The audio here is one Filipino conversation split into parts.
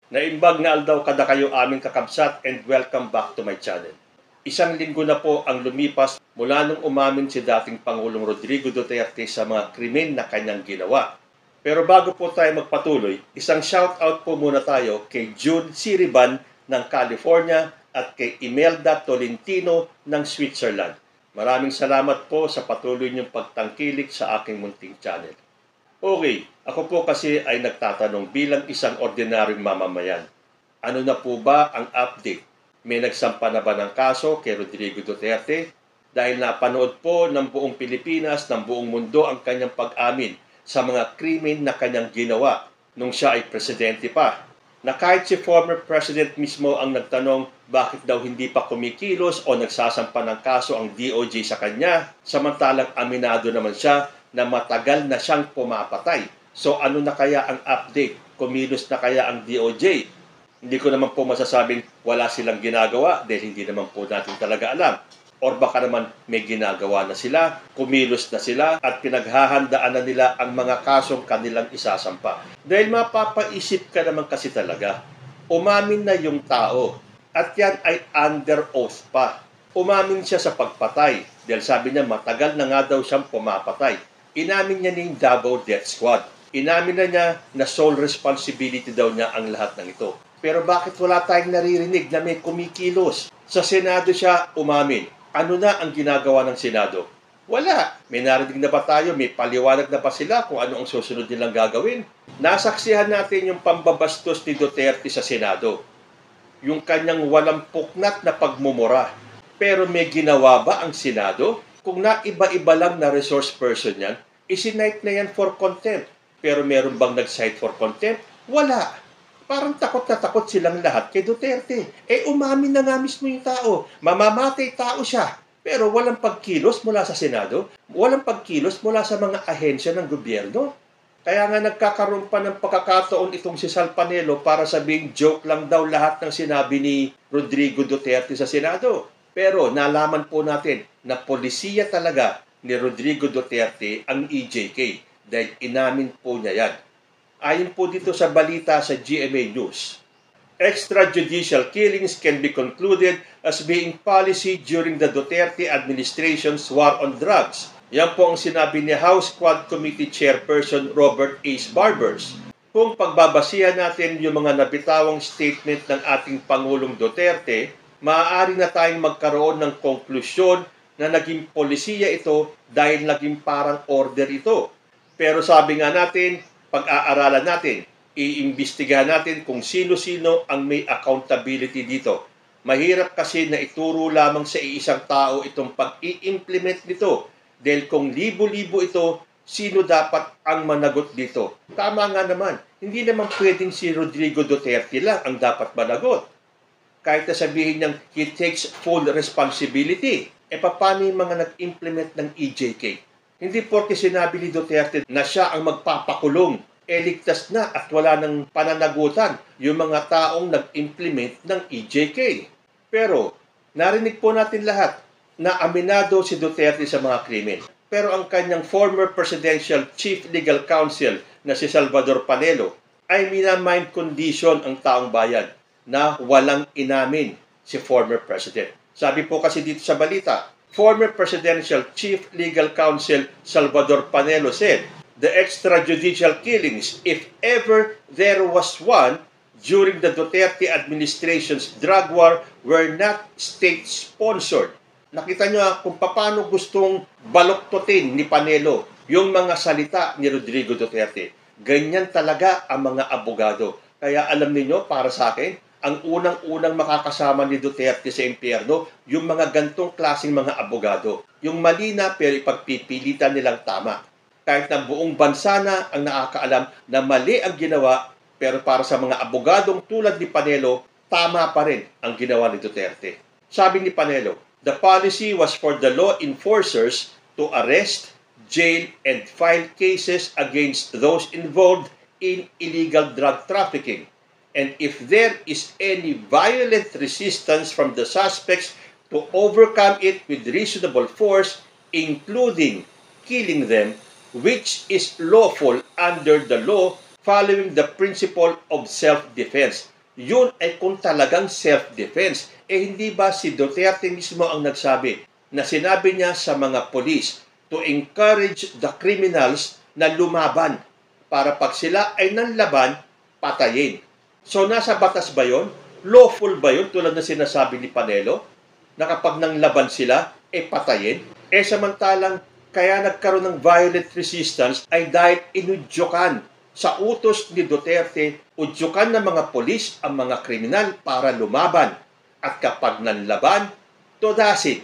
Naimbag na aldaw kada kayo aming kakabsat and welcome back to my channel. Isang linggo na po ang lumipas mula nung umamin si dating Pangulong Rodrigo Duterte sa mga krimen na kanyang ginawa. Pero bago po tayo magpatuloy, isang shoutout po muna tayo kay June Siriban ng California at kay Imelda Tolentino ng Switzerland. Maraming salamat po sa patuloy niyong pagtangkilik sa aking munting channel. Okay, ako po kasi ay nagtatanong bilang isang ordinaryong mamamayan. Ano na po ba ang update? May nagsampa na ba ng kaso kay Rodrigo Duterte? Dahil napanood po ng buong Pilipinas, ng buong mundo ang kanyang pag-amin sa mga krimen na kanyang ginawa nung siya ay presidente pa. Na kahit si former president mismo ang nagtanong bakit daw hindi pa kumikilos o nagsasampa ng kaso ang DOJ sa kanya, samantalang aminado naman siya na matagal na siyang pumapatay. So ano na kaya ang update? Kumilos na kaya ang DOJ? Hindi ko naman po masasabing wala silang ginagawa dahil hindi naman po natin talaga alam. Or baka naman may ginagawa na sila, kumilos na sila at pinaghahandaan na nila ang mga kasong kanilang isasampa. Dahil mapapaisip ka naman kasi talaga, umamin na yung tao at yan ay under oath pa. Umamin siya sa pagpatay dahil sabi niya matagal na nga daw siyang pumapatay. Inamin niya ng Davao Death Squad. Inamin na niya na sole responsibility daw niya ang lahat ng ito. Pero bakit wala tayong naririnig na may kumikilos? Sa Senado siya umamin. Ano na ang ginagawa ng Senado? Wala. May narinig na ba tayo? May paliwanag na ba sila kung ano ang susunod nilang gagawin? Nasaksihan natin yung pambabastos ni Duterte sa Senado. Yung kanyang walang puknat na pagmumura. Pero may ginawa ba ang Senado? Kung naiba-iba lang na resource person yan, isinight na yan for contempt. Pero meron bang nag-cite for contempt? Wala. Parang takot na takot silang lahat kay Duterte. Umamin na nga mismo yung tao. Mamamatay tao siya. Pero walang pagkilos mula sa Senado. Walang pagkilos mula sa mga ahensya ng gobyerno. Kaya nga nagkakaroon pa ng pagkakataon itong si Sal Panelo para sabing joke lang daw lahat ng sinabi ni Rodrigo Duterte sa Senado. Pero nalaman po natin na polisiya talaga ni Rodrigo Duterte ang EJK dahil inamin po niya yan. Ayon po dito sa balita sa GMA News, extrajudicial killings can be concluded as being policy during the Duterte administration's war on drugs. Yan po ang sinabi ni House Quad Committee Chairperson Robert Ace Barbers. Kung pagbabasihan natin yung mga nabitawang statement ng ating Pangulong Duterte, maaari na tayong magkaroon ng konklusyon na naging polisiya ito dahil naging parang order ito. Pero sabi nga natin, pag-aaralan natin, iimbestigahan natin kung sino-sino ang may accountability dito. Mahirap kasi na ituro lamang sa isang tao itong pag-i-implement nito. Dahil kung libo-libo ito, sino dapat ang managot dito? Tama nga naman, hindi naman pwedeng si Rodrigo Duterte lang ang dapat managot. Kahit na sabihin niyang he takes full responsibility. Paano yung mga nag-implement ng EJK? Hindi porke sinabi ni Duterte na siya ang magpapakulong, ligtas na at wala ng pananagutan yung mga taong nag-implement ng EJK. Pero narinig po natin lahat na aminado si Duterte sa mga krimen. Pero ang kanyang former presidential chief legal counsel na si Salvador Panelo ay minamind condition ang taong bayan na walang inamin si former president. Sabi po kasi dito sa balita, former Presidential Chief Legal Counsel Salvador Panelo said, the extrajudicial killings, if ever there was one, during the Duterte administration's drug war were not state-sponsored. Nakita nyo kung paano gustong baluktutin ni Panelo yung mga salita ni Rodrigo Duterte. Ganyan talaga ang mga abogado. Kaya alam niyo para sa akin, ang unang-unang makakasama ni Duterte sa impyerno, yung mga gantong klaseng mga abogado. Yung mali na pero ipagpipilitan nilang tama. Kahit na buong bansa na ang nakakaalam na mali ang ginawa, pero para sa mga abogadong tulad ni Panelo, tama pa rin ang ginawa ni Duterte. Sabi ni Panelo, the policy was for the law enforcers to arrest, jail, and file cases against those involved in illegal drug trafficking. And if there is any violent resistance from the suspects to overcome it with reasonable force, including killing them, which is lawful under the law following the principle of self-defense. Yun ay kung talagang self-defense. Hindi ba si Duterte mismo ang nagsabi na sinabi niya sa mga polis to encourage the criminals na lumaban para pag sila ay nanlaban, patayin. So nasa batas ba yun? Lawful ba yun tulad na sinasabi ni Panelo? Na kapag nanglaban sila, patayin? Samantalang kaya nagkaroon ng violent resistance ay dahil inudyukan sa utos ni Duterte, udyukan ng mga polis ang mga kriminal para lumaban. At kapag nanlaban, todasin.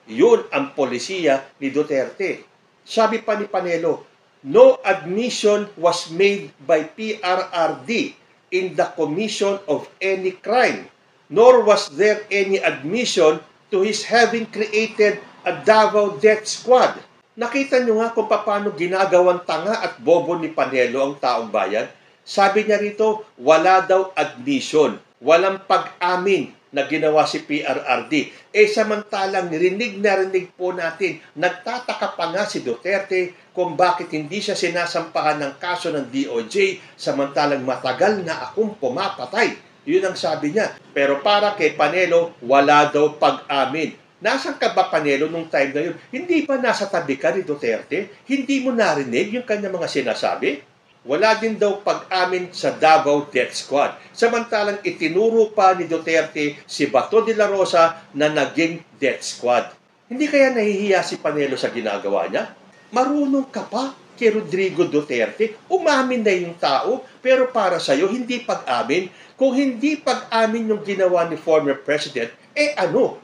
Yun ang polisiya ni Duterte. Sabi pa ni Panelo, no admission was made by PRRD in the commission of any crime, nor was there any admission to his having created a Davao Death Squad. Nakita nyo nga kung paano ginagawang tanga at bobo ni Panelo ang taong bayan. Sabi niya rito, wala daw admission, walang pag-amin na ginawa si PRRD. Samantalang rinig na rinig po natin, nagtataka pa nga si Duterte kung bakit hindi siya sinasampahan ng kaso ng DOJ samantalang matagal na akong pumapatay. Yun ang sabi niya. Pero para kay Panelo, wala daw pag-amin. Nasaan ka ba, Panelo, nung time na yun? Hindi ba nasa tabi ka ni Duterte? Hindi mo narinig yung kanya mga sinasabi? Wala din daw pag-amin sa Davao Death Squad. Samantalang itinuro pa ni Duterte si Bato de la Rosa na naging Death Squad. Hindi kaya nahihiya si Panelo sa ginagawa niya? Marunong ka pa kay Rodrigo Duterte? Umamin na yung tao, pero para sa'yo, hindi pag-amin. Kung hindi pag-amin yung ginawa ni former President, ano?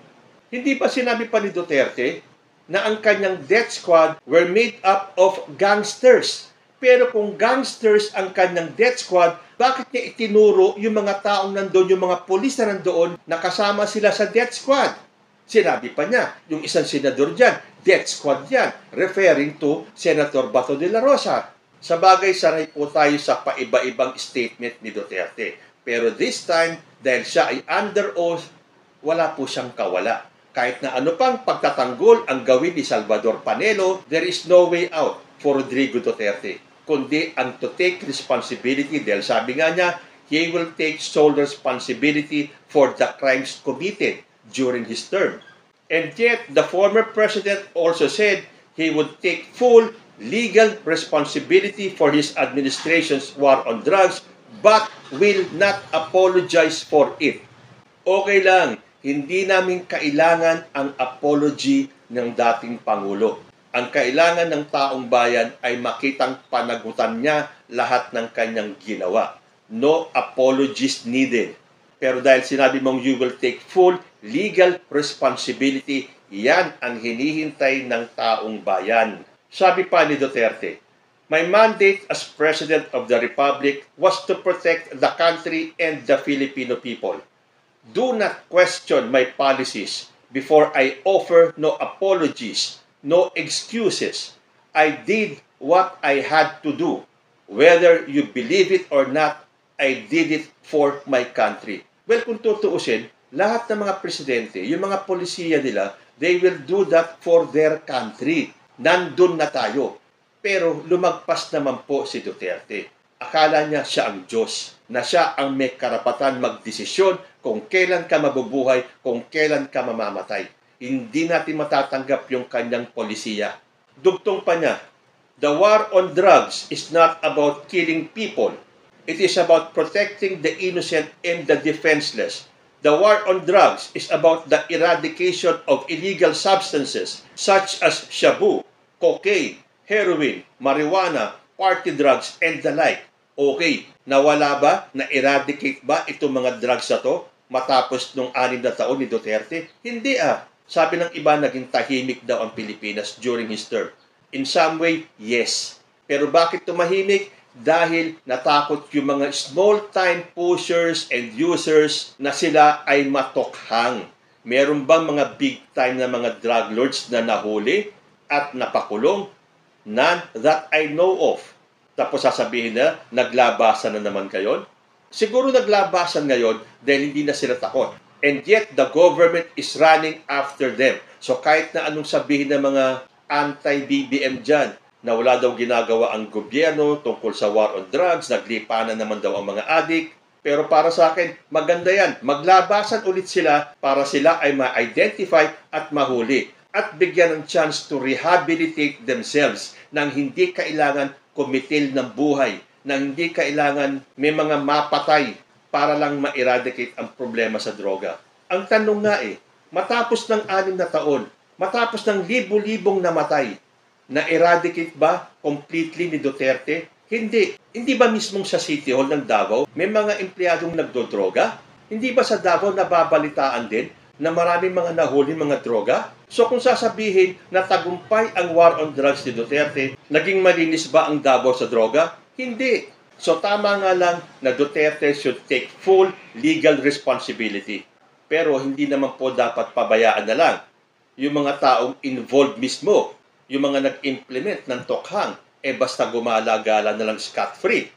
Hindi ba sinabi pa ni Duterte na ang kanyang death squad were made up of gangsters? Pero kung gangsters ang kanyang death squad, bakit niya itinuro yung mga taong nandoon, yung mga polis na nandoon, nakasama sila sa death squad? Sinabi pa niya, yung isang senador dyan, death squad yan, referring to Senator Bato de la Rosa. Sa bagay, sanay po tayo sa paiba-ibang statement ni Duterte. Pero this time, dahil siya ay under oath, wala po siyang kawala. Kahit na ano pang pagtatanggol ang gawin ni Salvador Panelo, there is no way out for Rodrigo Duterte, kundi ang to take responsibility dahil sabi nga niya, he will take sole responsibility for the crimes committed during his term. And yet, the former president also said he would take full legal responsibility for his administration's war on drugs but will not apologize for it. Okay lang, hindi namin kailangan ang apology ng dating Pangulo. Ang kailangan ng taong bayan ay makitang panagutan niya lahat ng kanyang ginawa. No apologies needed. Pero dahil sinabi mong you will take full legal responsibility, yan ang hinihintay ng taong bayan. Sabi pa ni Duterte, my mandate as President of the Republic was to protect the country and the Filipino people. Do not question my policies before I offer no apologies, no excuses. I did what I had to do. Whether you believe it or not, I did it for my country. Well, kung tutuusin, lahat ng mga presidente, yung mga polisiya nila, they will do that for their country. Nandun na tayo. Pero lumagpas naman po si Duterte. Akala niya siya ang Diyos, na siya ang may karapatan magdesisyon kung kailan ka mabubuhay, kung kailan ka mamamatay. Hindi natin matatanggap yung kanyang polisiya. Dugtong pa niya, the war on drugs is not about killing people. It is about protecting the innocent and the defenseless. The war on drugs is about the eradication of illegal substances such as shabu, cocaine, heroin, marijuana, party drugs, and the like. Okay, nawala ba? Na-eradicate ba itong mga drugs na to matapos nung 6 na taon ni Duterte? Hindi Sabi ng iba, naging tahimik daw ang Pilipinas during his term. In some way, yes. Pero bakit tumahimik? Dahil natakot yung mga small-time pushers and users na sila ay matokhang. Meron bang mga big-time na mga drug lords na nahuli at napakulong? None that I know of. Tapos sasabihin na, naglabasan na naman kayo? Siguro naglabasan ngayon dahil hindi na sila takot. And yet, the government is running after them. So kahit na anong sabihin ng mga anti-BBM dyan, na wala daw ginagawa ang gobyerno tungkol sa war on drugs, naglipanan naman daw ang mga adik, Pero para sa akin, maganda yan. Maglabasan ulit sila para sila ay ma-identify at mahuli at bigyan ng chance to rehabilitate themselves nang hindi kailangan kumitil ng buhay, nang hindi kailangan may mga mapatay para lang ma-eradicate ang problema sa droga. Ang tanong nga matapos ng 6 na taon, matapos ng libo-libong namatay, na-eradicate ba completely ni Duterte? Hindi. Hindi ba mismong sa City Hall ng Davao may mga empleyadong nagdodroga? Hindi ba sa Davao nababalitaan din na maraming mga nahuli mga droga? So kung sasabihin na tagumpay ang war on drugs ni Duterte, naging malinis ba ang Davao sa droga? Hindi. So tama nga lang na Duterte should take full legal responsibility. Pero hindi naman po dapat pabayaan na lang yung mga taong involved mismo, yung mga nag-implement ng tokhang, basta gumala-gala na lang scot-free.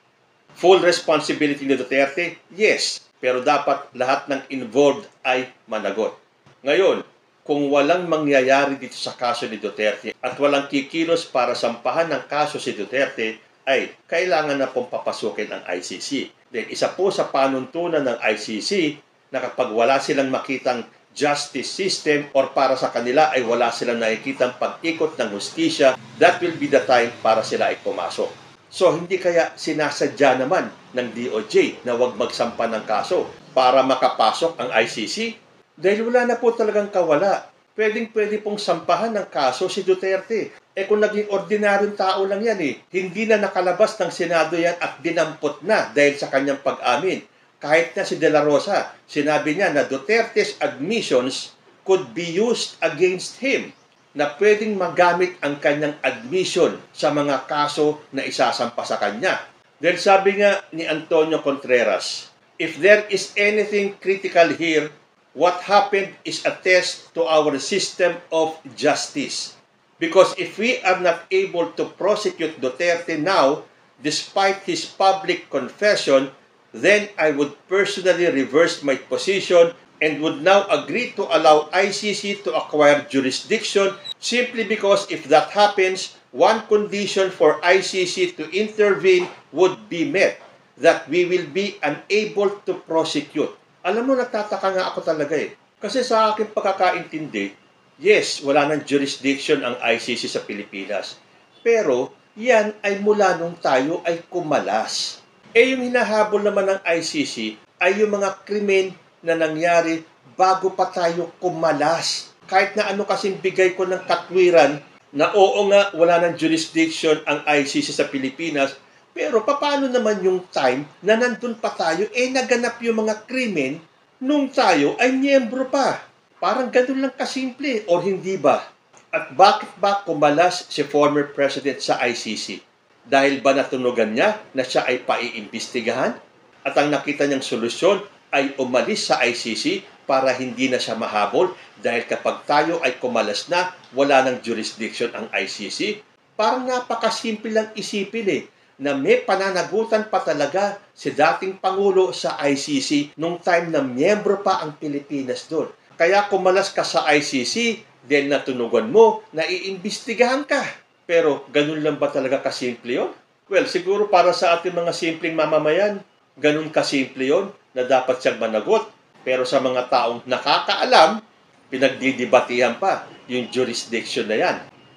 Full responsibility ni Duterte? Yes. Pero dapat lahat ng involved ay managot. Ngayon, kung walang mangyayari dito sa kaso ni Duterte at walang kikilos para sampahan ng kaso si Duterte, ay kailangan na pong papasukin ang ICC. Then isa po sa panuntunan ng ICC na kapag wala silang makitang justice system or para sa kanila ay wala silang nakikitang pag-ikot ng hustisya, that will be the time para sila ay pumasok. So, hindi kaya sinasadya naman ng DOJ na huwag magsampa ng kaso para makapasok ang ICC? Dahil wala na po talagang kawala. Pwede pong sampahan ng kaso si Duterte. Kung naging ordinaryong tao lang yan hindi na nakalabas ng Senado yan at dinampot na dahil sa kanyang pag-amin. Kahit na si De La Rosa, sinabi niya na Duterte's admissions could be used against him, na pwedeng magamit ang kanyang admission sa mga kaso na isasampa sa kanya. Dahil sabi nga ni Antonio Contreras, if there is anything critical here, what happened is a test to our system of justice. Because if we are not able to prosecute Duterte now, despite his public confession, then I would personally reverse my position and would now agree to allow ICC to acquire jurisdiction simply because if that happens, one condition for ICC to intervene would be met, that we will be unable to prosecute. Alam mo, nagtataka nga ako talaga Kasi sa aking pagkakaintindi, yes, wala nang jurisdiction ang ICC sa Pilipinas. Pero yan ay mula nung tayo ay kumalas. Yung hinahabol naman ng ICC ay yung mga krimen na nangyari bago pa tayo kumalas. Kahit na ano kasing bigay ko ng katwiran na oo nga wala ng jurisdiction ang ICC sa Pilipinas, pero paano naman yung time na nandun pa tayo naganap yung mga krimen nung tayo ay miyembro pa? Parang ganun lang kasimple, or hindi ba? At bakit ba kumalas si former president sa ICC? Dahil ba natunugan niya na siya ay paiimbestigahan? At ang nakita niyang solusyon ay umalis sa ICC para hindi na siya mahabol dahil kapag tayo ay kumalas na, wala ng jurisdiction ang ICC? Parang napakasimple lang isipin na may pananagutan pa talaga si dating Pangulo sa ICC nung time na miyembro pa ang Pilipinas doon. Kaya kumalas ka sa ICC, then natunugan mo na iimbestigahan ka. Pero ganun lang ba talaga kasimple yun? Well, siguro para sa ating mga simpleng mamamayan, ganun kasimple yun na dapat siyang managot. Pero sa mga taong nakakaalam, pinagdidibatihan pa yung jurisdiction na yan.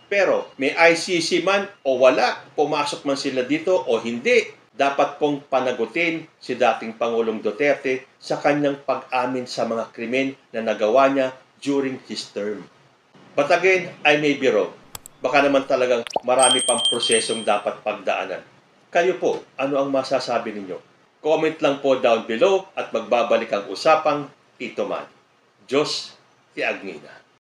Pero may ICC man o wala, pumasok man sila dito o hindi, dapat pong panagutin si dating Pangulong Duterte sa kanyang pag-amin sa mga krimen na nagawa niya during his term. But again, I may be wrong. Baka naman talagang marami pang prosesong dapat pagdaanan. Kayo po, ano ang masasabi ninyo? Comment lang po down below at magbabalik ang usapang Tito Man. Diyos ti Agnina.